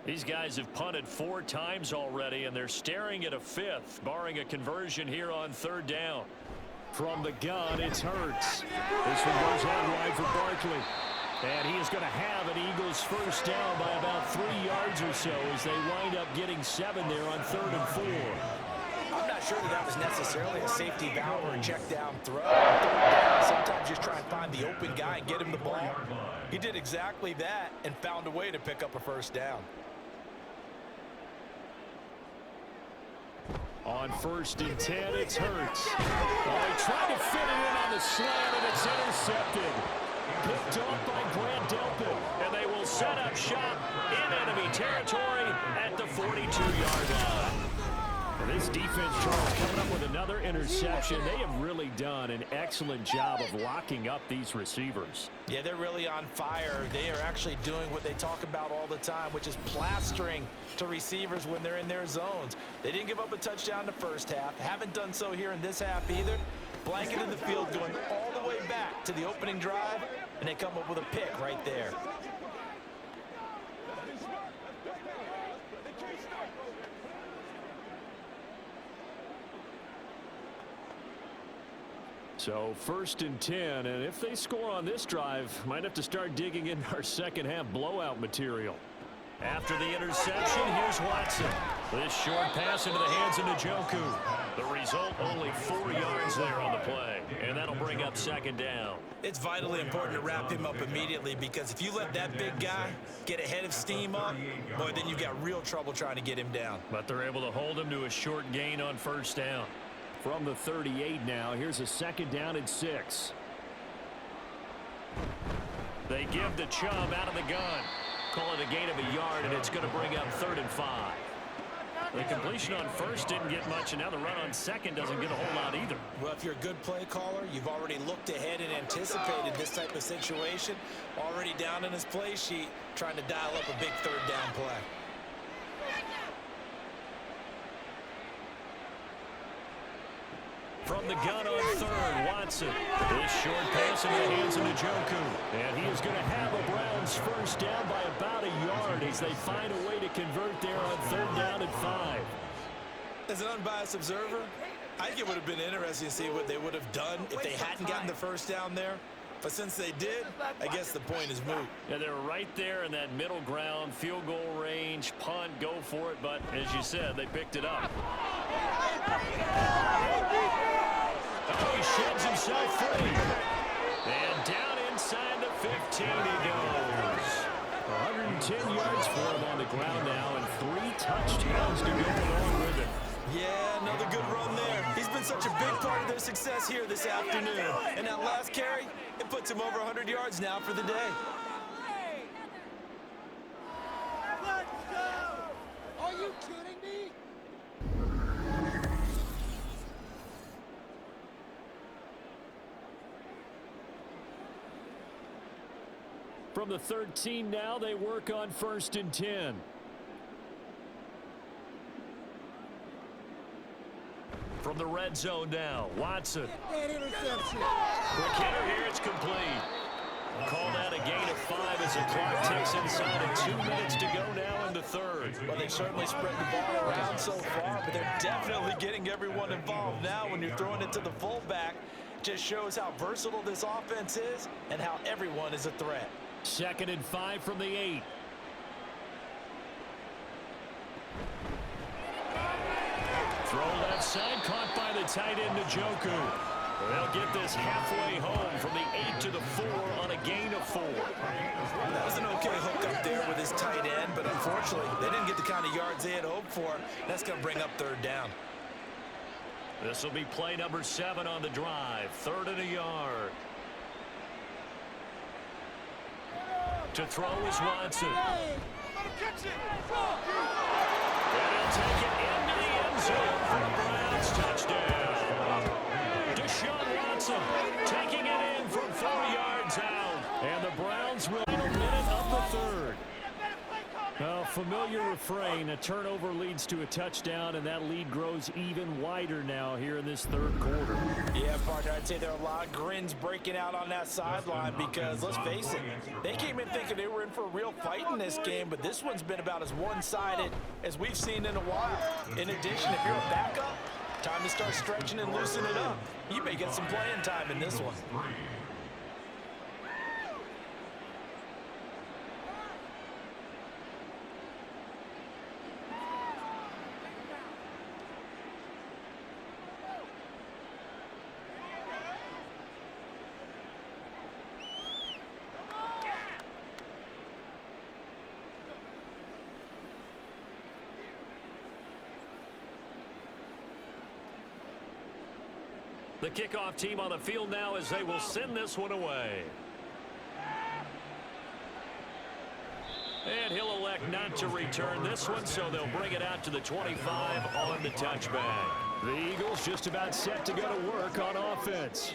S2: These guys have punted 4 times already, and they're staring at a 5th, barring a conversion here on 3rd down. From the gun, it's Hurts. This one goes out wide for Barkley. And he is going to have an Eagles first down by about 3 yards or so as they wind up getting 7 there on 3rd and 4.
S3: I'm not sure that was necessarily a safety valve or a check down throw. 3rd down, sometimes just try and find the open guy and get him the ball. He did exactly that and found a way to pick up a first down.
S2: On 1st and 10, it's Hurts. Well, they try to fit it in on the slant, and it's intercepted. Picked off by Grant Delpit, and they will set up shop in enemy territory at the 42-yard line. And this defense, Charles, coming up with another interception. They have really done an excellent job of locking up these receivers.
S3: Yeah, they're really on fire. They are actually doing what they talk about all the time, which is plastering to receivers when they're in their zones. They didn't give up a touchdown in the first half. Haven't done so here in this half either. Blanketed the field going all the way back to the opening drive, and they come up with a pick right there.
S2: So 1st and 10, and if they score on this drive, might have to start digging in our second half blowout material. After the interception, here's Watson. This short pass into the hands of Njoku. The result, only 4 yards there on the play, and that'll bring up 2nd down.
S3: It's vitally important to wrap him up immediately, because if you let that big guy get ahead of steam up, boy, then you've got real trouble trying to get him down.
S2: But they're able to hold him to a short gain on 1st down. From the 38 now, here's a 2nd down and 6. They give the Chubb out of the gun. Call it a gain of a yard, and it's going to bring up 3rd and 5. The completion on 1st didn't get much, and now the run on 2nd doesn't get a whole lot either.
S3: Well, if you're a good play caller, you've already looked ahead and anticipated this type of situation. Already down in his play sheet, trying to dial up a big 3rd down play.
S2: From the gun on 3rd, Watson. This short pass into the hands of Njoku. And he is going to have a Browns first down by about a yard as they find a way to convert there on 3rd down and 5.
S3: As an unbiased observer, I think it would have been interesting to see what they would have done if they hadn't gotten the first down there. But since they did, I guess the point is moot.
S2: Yeah, they're right there in that middle ground, field goal range, punt, go for it. But as you said, they picked it up. Oh, he sheds himself free. And down inside the 15 he goes. 110 yards for him on the ground now, and 3 touchdowns to go along with it.
S3: Yeah, another good run there. He's been such a big part of their success here this afternoon. And that last carry, it puts him over 100 yards now for the day.
S4: Let's go! Are you kidding me?
S2: From the 13 now, they work on 1st and 10. From the red zone now, Watson.
S4: That interception.
S2: Quick hitter here, it's complete. Call that a gain of 5 as the clock ticks inside of 2 minutes to go now in the 3rd.
S3: Well, they've certainly spread the ball around so far, but they're definitely getting everyone involved now when you're throwing it to the fullback. Just shows how versatile this offense is and how everyone is a threat.
S2: 2nd and 5 from the 8. Throw left side, caught by the tight end Njoku. They'll get this halfway home from the 8 to the 4 on a gain of 4.
S3: That was an okay hook up there with his tight end, but unfortunately, they didn't get the kind of yards they had hoped for. That's going to bring up 3rd down.
S2: This will be play number 7 on the drive. 3rd and a yard. To throw is Watson.
S4: Let him catch it.
S2: And he'll take it into the end zone for a Browns touchdown. Deshaun Watson taking it in from 4 yards out. And the Browns will in a minute of the 3rd. Well, familiar refrain. A turnover leads to a touchdown, and that lead grows even wider now here in this third quarter.
S3: Yeah, partner, I'd say there are a lot of grins breaking out on that sideline because, let's face it, they came in thinking they were in for a real fight in this game, but this one's been about as one-sided as we've seen in a while. In addition, if you're a backup, time to start stretching and loosening it up. You may get some playing time in this one.
S2: The kickoff team on the field now as they will send this one away. And he'll elect not to return this one, so they'll bring it out to the 25 on the touchback. The Eagles just about set to go to work on offense.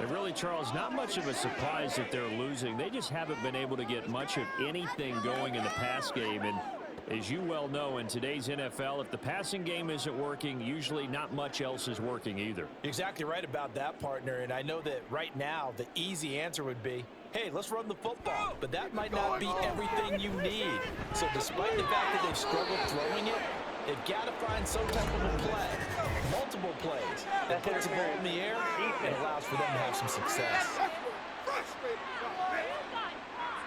S2: And really, Charles, not much of a surprise that they're losing. They just haven't been able to get much of anything going in the pass game. And as you well know, in today's NFL, if the passing game isn't working, usually not much else is working either.
S3: You're exactly right about that, partner. And I know that right now the easy answer would be, hey, let's run the football. But that might not be everything you need. So despite the fact that they've struggled throwing it, they've got to find some type of a play, multiple plays, that puts the ball in the air and allows for them to have some success.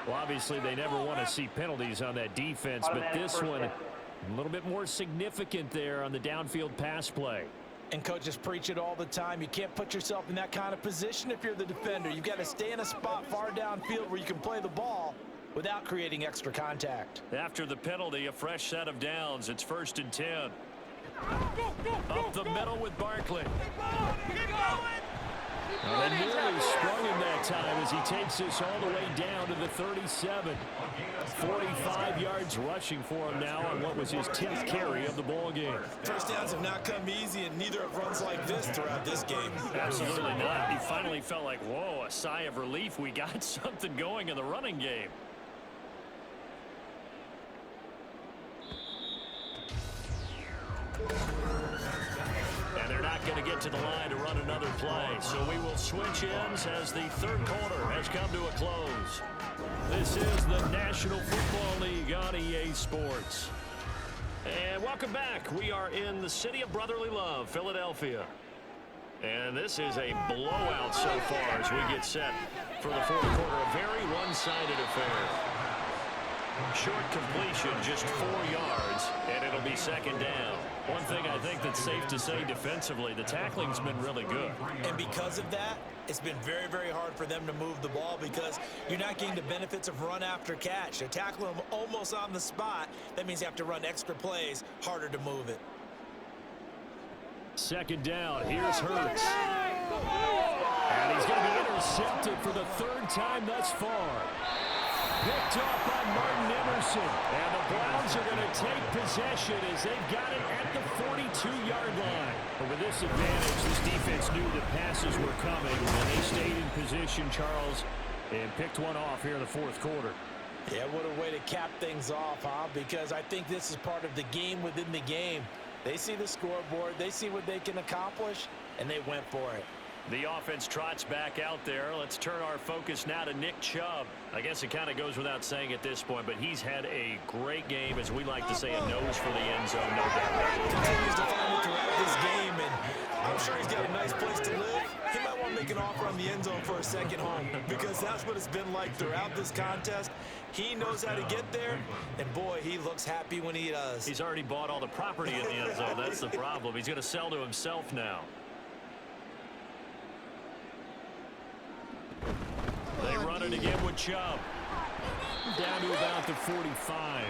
S2: Well, obviously, they never want to see penalties on that defense, but this one a little bit more significant there on the downfield pass play.
S3: And coaches preach it all the time. You can't put yourself in that kind of position if you're the defender. You've got to stay in a spot far downfield where you can play the ball without creating extra contact.
S2: After the penalty, a fresh set of downs. It's 1st and 10. Up the middle with Barkley. Well, they nearly sprung him that time as he takes this all the way down to the 37. 45 yards rushing for him now on what was his 10th carry of the ball game.
S3: First downs have not come easy, and neither have runs like this throughout this game.
S2: Absolutely not. He finally felt like, whoa, a sigh of relief. We got something going in the running game. And they're not going to get to the line to run another play. So we will switch ends as the third quarter has come to a close. This is the National Football League on EA Sports. And welcome back. We are in the city of brotherly love, Philadelphia. And this is a blowout so far as we get set for the fourth quarter. A very one-sided affair. Short completion, just 4 yards, and it'll be second down. One thing I think that's safe to say defensively, the tackling's been really good.
S3: And because of that, it's been very, very hard for them to move the ball because you're not getting the benefits of run after catch. They're tackling them almost on the spot. That means you have to run extra plays, harder to move it.
S2: Second down, here's Hurts. And he's going to be intercepted for the third time thus far. Picked off by Martin Emerson. And the Browns are going to take possession as they've got it at the 42-yard line. But with this advantage, this defense knew that passes were coming, and they stayed in position, Charles, and picked one off here in the fourth quarter.
S3: Yeah, what a way to cap things off, huh? Because I think this is part of the game within the game. They see the scoreboard, they see what they can accomplish, and they went for it.
S2: The offense trots back out there. Let's turn our focus now to Nick Chubb. I guess it kind of goes without saying at this point, but he's had a great game, as we like to say, a nose for the end zone, no doubt.
S3: Continues to find it throughout this game, and I'm sure he's got a nice place to live. He might want to make an offer on the end zone for a second home, because that's what it's been like throughout this contest. He knows how to get there, and boy, he looks happy when he does.
S2: He's already bought all the property in the end zone. That's the problem. He's going to sell to himself now. They run it again with Chubb. Down to about the 45.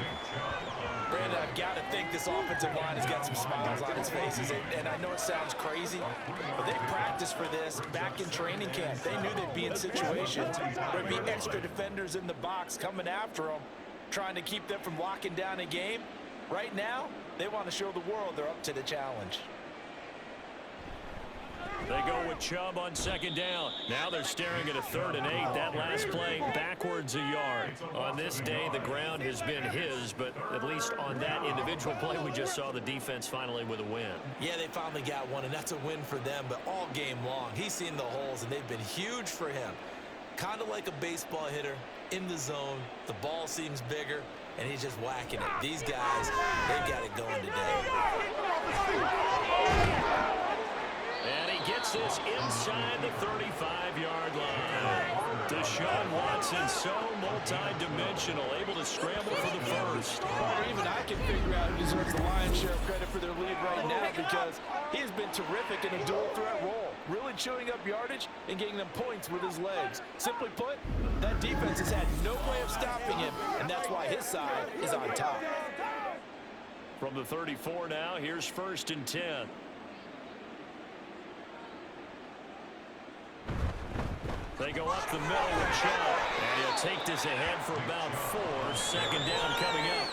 S3: Brandon, I've got to think this offensive line has got some smiles on its faces. And I know it sounds crazy, but they practiced for this back in training camp. They knew they'd be in situations where there'd be extra defenders in the box coming after them, trying to keep them from locking down a game. Right now, they want to show the world they're up to the challenge.
S2: They go with Chubb on second down. Now they're staring at a 3rd and 8. That last play backwards a yard. On this day, the ground has been his, but at least on that individual play, we just saw the defense finally with a win.
S3: Yeah, they finally got one, and that's a win for them, but all game long, he's seen the holes, and they've been huge for him. Kind of like a baseball hitter in the zone. The ball seems bigger, and he's just whacking it. These guys, they've got it going today.
S2: And he gets this inside the 35-yard line. Deshaun Watson, so multi-dimensional, able to scramble for the first.
S3: Or even I can figure out who deserves the lion's share of credit for their lead right now, because he has been terrific in a dual threat role, really chewing up yardage and getting them points with his legs. Simply put, that defense has had no way of stopping him, and that's why his side is on top.
S2: From the 34 now, here's 1st and 10. They go up the middle with Chubb, and he'll take this ahead for about 4. 2nd down coming up.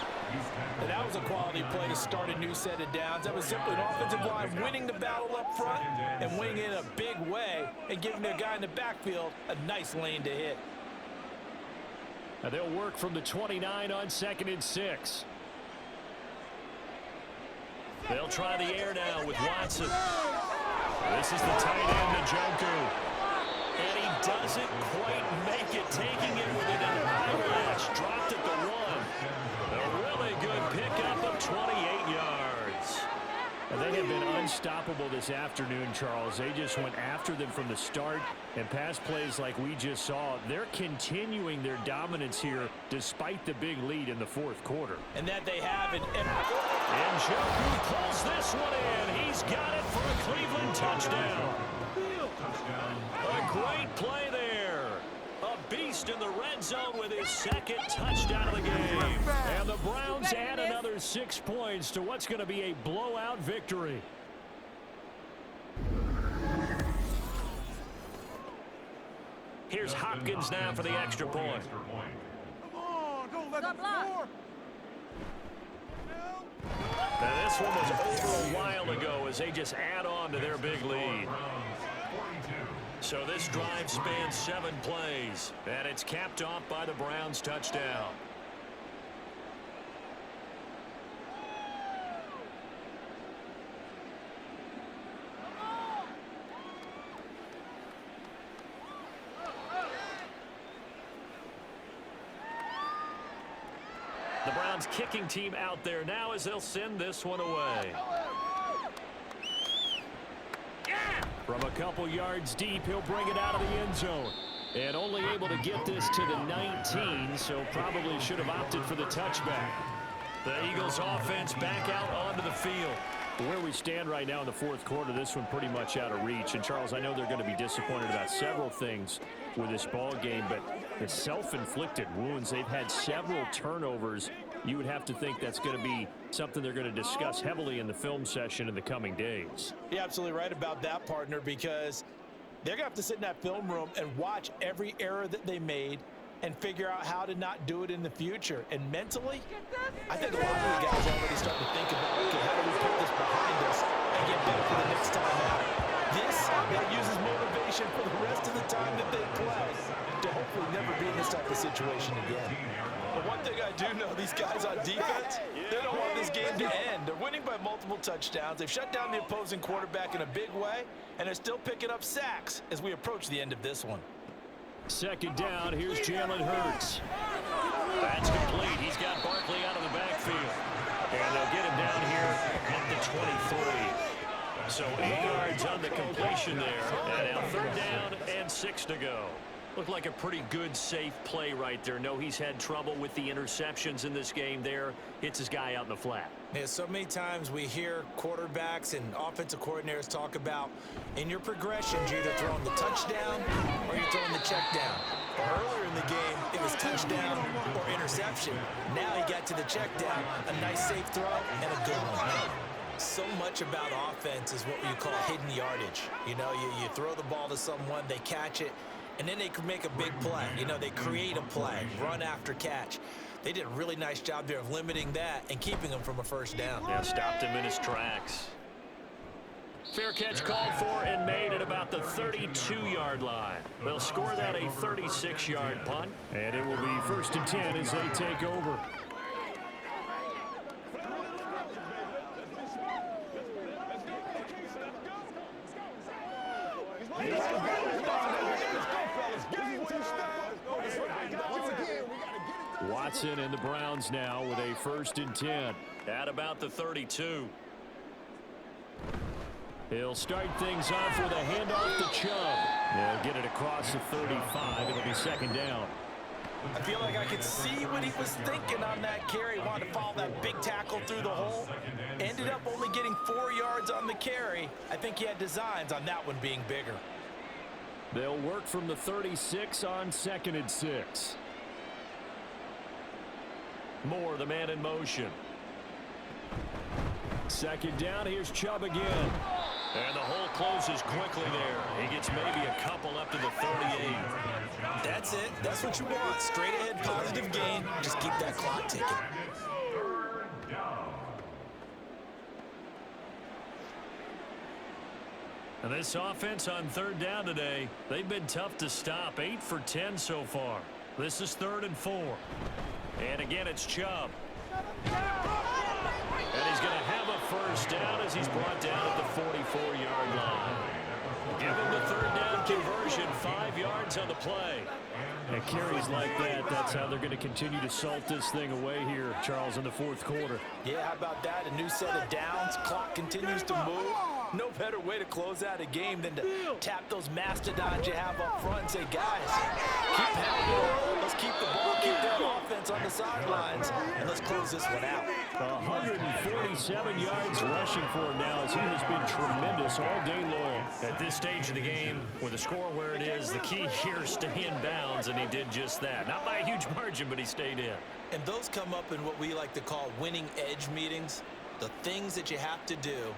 S3: And that was a quality play to start a new set of downs. That was simply an offensive line winning the battle up front and winning it in a big way and giving their guy in the backfield a nice lane to hit.
S2: Now they'll work from the 29 on 2nd and 6. They'll try the air now with Watson. This is the tight end, Njoku. And he doesn't quite make it, taking it with an eyelash. Dropped at the 1. A really good pickup of 28 yards. And they have been unstoppable this afternoon, Charles. They just went after them from the start, and pass plays like we just saw. They're continuing their dominance here despite the big lead in the 4th quarter.
S3: And that they have it.
S2: And Njoku pulls this one in. He's got it for a Cleveland touchdown. A great play there. A beast in the red zone with his 2nd touchdown of the game. And the Browns add another 6 points to what's going to be a blowout victory. Here's Hopkins now for the extra point.
S4: Come on, don't let him score.
S2: Now this one was over a while ago as they just add on to their big lead. So this drive spans 7 plays, and it's capped off by the Browns' touchdown. The Browns kicking team out there now as they'll send this one away. From a couple yards deep, he'll bring it out of the end zone. And only able to get this to the 19, so probably should have opted for the touchback. The Eagles offense back out onto the field. Where we stand right now in the 4th quarter, this one pretty much out of reach. And, Charles, I know they're going to be disappointed about several things with this ball game, but the self-inflicted wounds, they've had several turnovers. You would have to think that's going to be something they're going to discuss heavily in the film session in the coming days.
S3: You're absolutely right about that, partner, because they're going to have to sit in that film room and watch every error that they made and figure out how to not do it in the future. And mentally, I think a lot of the guys are already starting to think about, okay, how do we put this behind us and get better for the next time out? This will use as motivation for the rest of the time that they play to hopefully never be in this type of situation again. But one thing I do know, these guys on defense, they don't want this game to end. They're winning by multiple touchdowns. They've shut down the opposing quarterback in a big way, and they're still picking up sacks as we approach the end of this one.
S2: 2nd down, here's Jalen Hurts. That's complete. He's got Barkley out of the backfield. And they'll get him down here at the 23. So 8 yards on the completion there. And now 3rd down and 6 to go. Looked like a pretty good, safe play right there. No, he's had trouble with the interceptions in this game there. Hits his guy out in the flat.
S3: Yeah, so many times we hear quarterbacks and offensive coordinators talk about in your progressions, you're either throwing the touchdown or you're throwing the check down. But earlier in the game, it was touchdown or interception. Now he got to the check down, a nice safe throw, and a good one. So much about offense is what you call hidden yardage. You know, you throw the ball to someone, they catch it, and then they can make a big play. You know, they create a play, run after catch. They did a really nice job there of limiting that and keeping him from a first down.
S2: Yeah, stopped him in his tracks. Fair catch called for and made at about the 32-yard line. They'll score that a 36-yard punt.
S7: And it will be 1st and 10 as they take over. Watson and the Browns now with a 1st and 10.
S2: At about the 32.
S7: He'll start things off with a handoff to Chubb. They'll get it across the 35. It'll be 2nd down.
S3: I feel like I could see what he was thinking on that carry. Wanted to follow that big tackle through the hole. Ended up only getting 4 yards on the carry. I think he had designs on that one being bigger.
S7: They'll work from the 36 on 2nd and 6.
S2: Moore, the man in motion.
S7: 2nd down. Here's Chubb again.
S2: And the hole closes quickly there. He gets maybe a couple up to the 38.
S3: That's it. That's what you want. Straight ahead, positive gain. Just keep that clock ticking.
S2: And this offense on 3rd down today, they've been tough to stop. 8 for 10 so far. This is 3rd and 4. And again, it's Chubb. And he's going to have a 1st down as he's brought down at the 44-yard line. Give him the 3rd down conversion, 5 yards on the play.
S7: And carries like that, that's how they're going to continue to salt this thing away here, Charles, in the 4th quarter.
S3: Yeah, how about that? A new set of downs. Clock continues to move. No better way to close out a game than to tap those mastodons you have up front and say, guys, keep pounding it. Let's keep the ball, keep that offense on the sidelines, and let's close this one out.
S7: 147 yards rushing for him now as he has been tremendous all day long.
S2: At this stage of the game, with the score where it is, the key here is stay in bounds, and he did just that. Not by a huge margin, but he stayed in.
S3: And those come up in what we like to call winning edge meetings. The things that you have to do.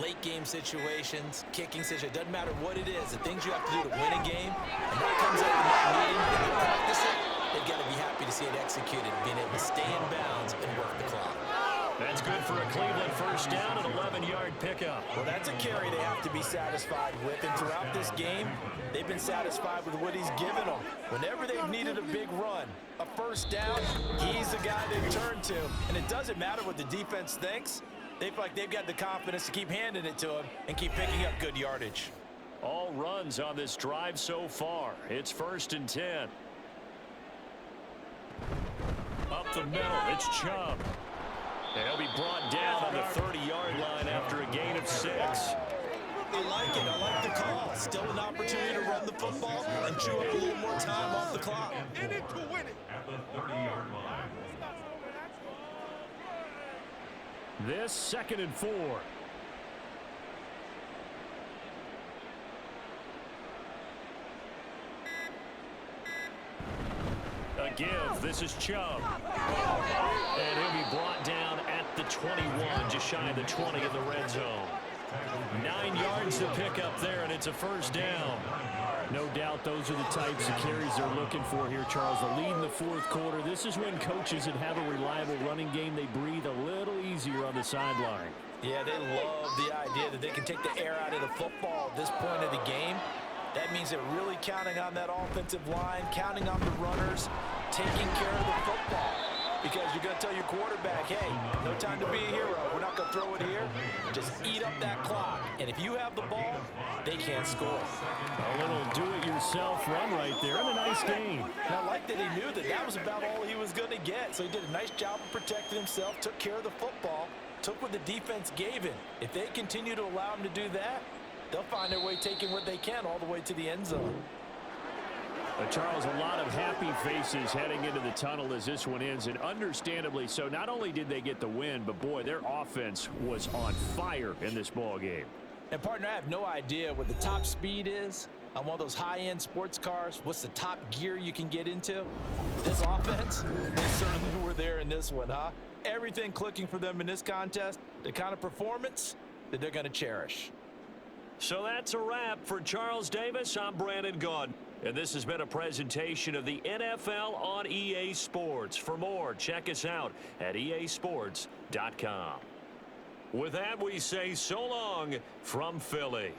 S3: Late game situations, kicking situations, doesn't matter what it is, the things you have to do to win a game, and that comes out in that meeting, and they practice it, they've got to be happy to see it executed, being able to stay in bounds and work the clock.
S2: That's good for a Cleveland 1st down, an 11-yard pickup.
S3: Well, that's a carry they have to be satisfied with, and throughout this game, they've been satisfied with what he's given them. Whenever they've needed a big run, a 1st down, he's the guy they turn to, and it doesn't matter what the defense thinks. They feel like they've got the confidence to keep handing it to him and keep picking up good yardage.
S2: All runs on this drive so far. It's 1st and 10. Up the middle, it's Chubb. And he'll be brought down on the 30-yard line after a gain of 6.
S3: I like it. I like the call. Still an opportunity to run the football and chew up a little more time off the clock.
S5: In it to win it. At the 30-yard line.
S7: This 2nd and 4.
S2: A give. This is Chubb. And he'll be brought down at the 21, just shy of the 20 in the red zone. 9 yards to pick up there, and it's a 1st down.
S7: No doubt those are the types of carries they're looking for here, Charles. The lead in the 4th quarter. This is when coaches that have a reliable running game, they breathe a little easier on the sideline.
S3: Yeah, they love the idea that they can take the air out of the football at this point of the game. That means they're really counting on that offensive line, counting on the runners, taking care of the football. Because you're going to tell your quarterback, hey, no time to be a hero. We're not going to throw it here. Just eat up that clock. And if you have the ball, they can't score.
S7: A little do-it-yourself run right there and a nice gain.
S3: And I like that he knew that that was about all he was going to get. So he did a nice job of protecting himself, took care of the football, took what the defense gave him. If they continue to allow him to do that, they'll find their way taking what they can all the way to the end zone.
S7: Charles, a lot of happy faces heading into the tunnel as this one ends, and understandably so. Not only did they get the win, but boy, their offense was on fire in this ball game.
S3: And partner, I have no idea what the top speed is on one of those high-end sports cars. What's the top gear you can get into? This offense, they certainly were there in this one, huh? Everything clicking for them in this contest, the kind of performance that they're going to cherish.
S2: So that's a wrap for Charles Davis. I'm Brandon Gaudin. And this has been a presentation of the NFL on EA Sports. For more, check us out at easports.com. With that, we say so long from Philly.